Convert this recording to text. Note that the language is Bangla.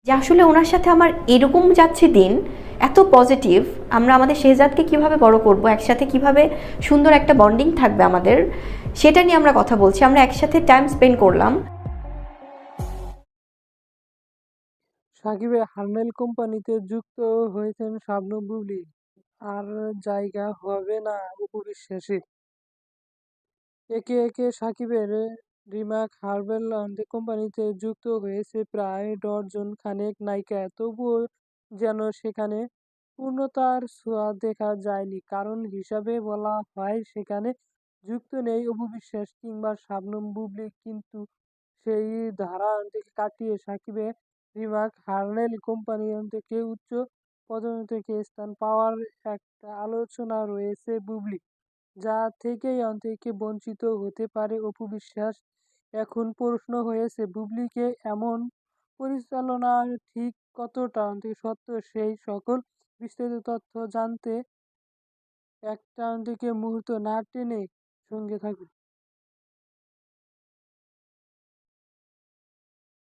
যে আসলে ওনার সাথে আমার এরকম যাচ্ছে দিন, এত পজিটিভ। আমরা আমাদের শেহজাদকে কিভাবে বড় করব, একসাথে কিভাবে সুন্দর একটা বন্ডিং থাকবে আমাদের, সেটা নিয়ে আমরা কথা বলছি। আমরা একসাথে টাইম স্পেন্ড করলাম। সাকিবের হার্নেল কোম্পানিতে যুক্ত হয়েছেন শাবনূর বুবলী, আর জায়গা হবে না অপু বিশ্বাসের। একে একে সাকিবের রিমাক হার্বেল কোম্পানিতে যুক্ত হয়েছে প্রায় ডজন খানেক নায়িকা। তবুও যেন সেখানে পূর্ণতার ছোঁয়া দেখা যায়নি। কারণ হিসাবে বলা হয় সেখানে যুক্ত নেই অপু বিশ্বাস কিংবা শাবনূর বুবলী। কিন্তু সেই ধারা থেকে কাটিয়ে সাকিবের রিমাক হার্নেল কোম্পানি থেকে উচ্চ পদে থেকে স্থান পাওয়ার একটা আলোচনা রয়েছে বুবলী, যা থেকেই থেকে বঞ্চিত হতে পারে অপু বিশ্বাস। এখন প্রশ্ন হয়েছে, বুবলীকে এমন পরিচালনা ঠিক কতটা সত্য? সেই সকল বিস্তারিত তথ্য জানতে একটা মুহূর্ত না টেনে সঙ্গে থাকুন।